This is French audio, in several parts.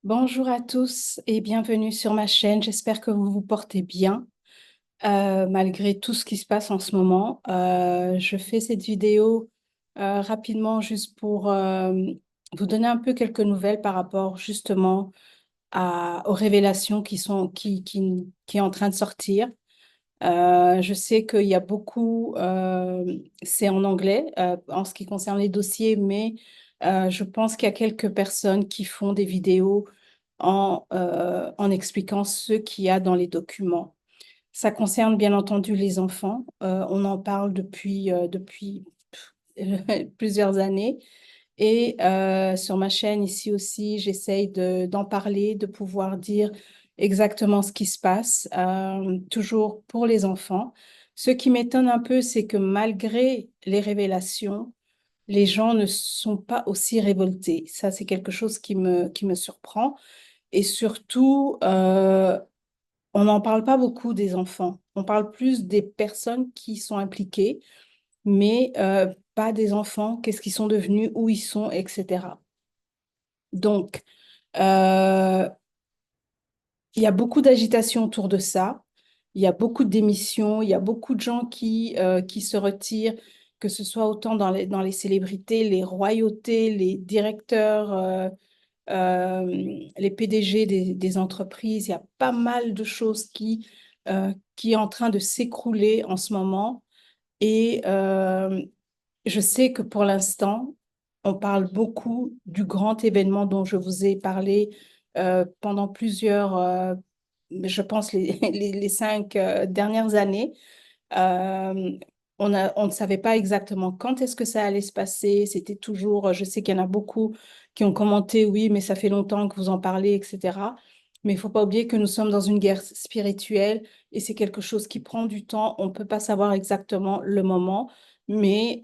Bonjour à tous et bienvenue sur ma chaîne. J'espère que vous vous portez bien malgré tout ce qui se passe en ce moment. Je fais cette vidéo rapidement juste pour vous donner un peu quelques nouvelles par rapport justement aux révélations qui est en train de sortir. Je sais qu'il y a beaucoup, c'est en anglais en ce qui concerne les dossiers, mais je pense qu'il y a quelques personnes qui font des vidéos en expliquant ce qu'il y a dans les documents. Ça concerne bien entendu les enfants. On en parle depuis plusieurs années. Et sur ma chaîne ici aussi, j'essaye d'en parler, de pouvoir dire exactement ce qui se passe, toujours pour les enfants. Ce qui m'étonne un peu, c'est que malgré les révélations, les gens ne sont pas aussi révoltés. Ça, c'est quelque chose qui me surprend. Et surtout, on n'en parle pas beaucoup des enfants. On parle plus des personnes qui sont impliquées, mais pas des enfants, qu'est-ce qu'ils sont devenus, où ils sont, etc. Donc, euh, il y a beaucoup d'agitation autour de ça. Il y a beaucoup de démissions. Il y a beaucoup de gens qui se retirent, que ce soit autant dans les célébrités, les royautés, les directeurs, euh, les PDG des entreprises. Il y a pas mal de choses qui est en train de s'écrouler en ce moment. Et je sais que pour l'instant, on parle beaucoup du grand événement dont je vous ai parlé pendant plusieurs, je pense, les 5 dernières années. Euh, on ne savait pas exactement quand est-ce que ça allait se passer. C'était toujours, je sais qu'il y en a beaucoup qui ont commenté, oui, mais ça fait longtemps que vous en parlez, etc. Mais il ne faut pas oublier que nous sommes dans une guerre spirituelle et c'est quelque chose qui prend du temps. On ne peut pas savoir exactement le moment, mais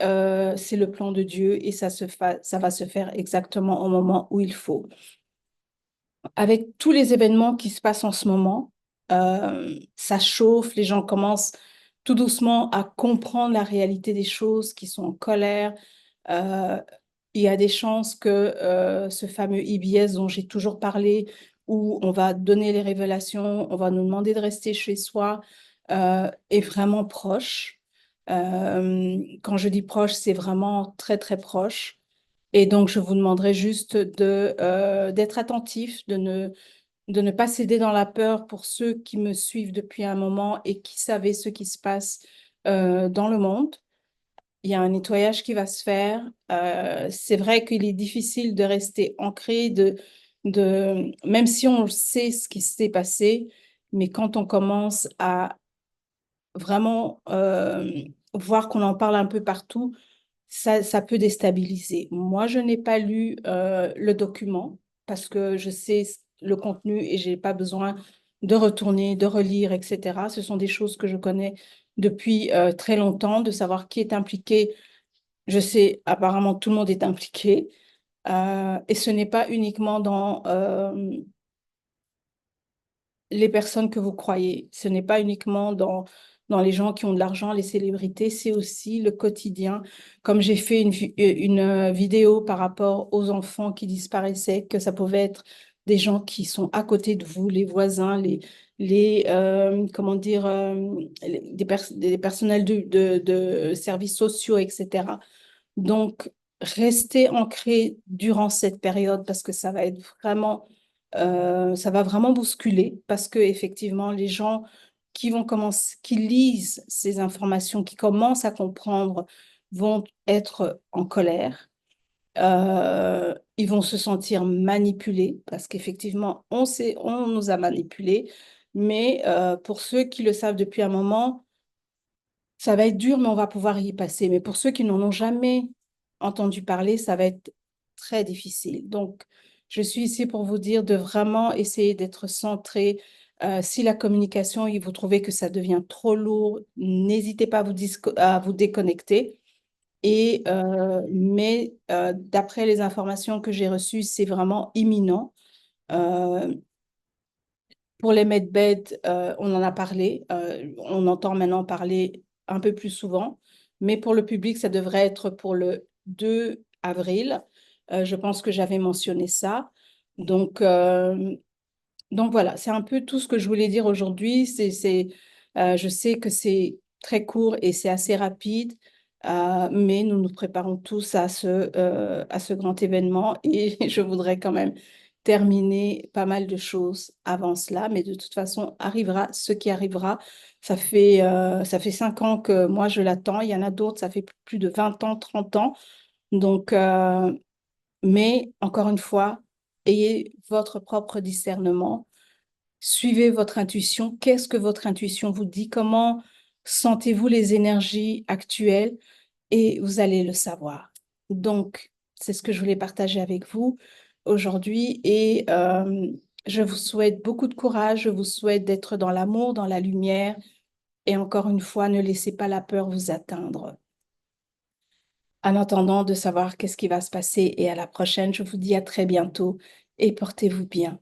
c'est le plan de Dieu et ça va se faire exactement au moment où il faut. Avec tous les événements qui se passent en ce moment, ça chauffe, les gens commencent tout doucement à comprendre la réalité des choses, qui sont en colère. Euh, il y a des chances que ce fameux IBS dont j'ai toujours parlé, où on va donner les révélations, on va nous demander de rester chez soi, est vraiment proche. Quand je dis proche, c'est vraiment très, très proche. Et donc, je vous demanderai juste d'être attentif, de ne pas céder dans la peur pour ceux qui me suivent depuis un moment et qui savaient ce qui se passe dans le monde. Il y a un nettoyage qui va se faire. C'est vrai qu'il est difficile de rester ancré, même si on sait ce qui s'est passé, mais quand on commence à vraiment voir qu'on en parle un peu partout, ça peut déstabiliser. Moi, je n'ai pas lu le document parce que je sais le contenu et j'ai pas besoin de retourner, de relire, etc. Ce sont des choses que je connais depuis très longtemps, de savoir qui est impliqué. Je sais, apparemment, tout le monde est impliqué. Et ce n'est pas uniquement dans les personnes que vous croyez. Ce n'est pas uniquement dans les gens qui ont de l'argent, les célébrités, c'est aussi le quotidien. Comme j'ai fait une vidéo par rapport aux enfants qui disparaissaient, que ça pouvait être des gens qui sont à côté de vous, les voisins, comment dire, des personnels de services sociaux, etc. Donc, restez ancrés durant cette période parce que ça va vraiment bousculer parce que effectivement, les gens qui vont commencer, qui lisent ces informations, qui commencent à comprendre, vont être en colère. Ils vont se sentir manipulés parce qu'effectivement, on nous a manipulés. Mais pour ceux qui le savent depuis un moment, ça va être dur, mais on va pouvoir y passer. Mais pour ceux qui n'en ont jamais entendu parler, ça va être très difficile. Donc, je suis ici pour vous dire de vraiment essayer d'être centré. Si la communication, et vous trouvez que ça devient trop lourd, n'hésitez pas à vous déconnecter. Mais d'après les informations que j'ai reçues, c'est vraiment imminent. Euh, pour les medbeds, on en a parlé. On entend maintenant parler un peu plus souvent. Mais pour le public, ça devrait être pour le 2 avril. Je pense que j'avais mentionné ça. Donc, euh, donc voilà, c'est un peu tout ce que je voulais dire aujourd'hui. Je sais que c'est très court et c'est assez rapide, mais nous nous préparons tous à ce grand événement et je voudrais quand même terminer pas mal de choses avant cela, mais de toute façon, arrivera ce qui arrivera. Ça fait 5 ans que moi je l'attends. Il y en a d'autres, ça fait plus de 20 ans, 30 ans. Donc, mais encore une fois, ayez votre propre discernement. Suivez votre intuition. Qu'est-ce que votre intuition vous dit? Comment sentez-vous les énergies actuelles? Et vous allez le savoir. Donc, c'est ce que je voulais partager avec vous aujourd'hui. Et je vous souhaite beaucoup de courage. Je vous souhaite d'être dans l'amour, dans la lumière. Et encore une fois, ne laissez pas la peur vous atteindre. En attendant de savoir qu'est-ce qui va se passer et à la prochaine, je vous dis à très bientôt et portez-vous bien.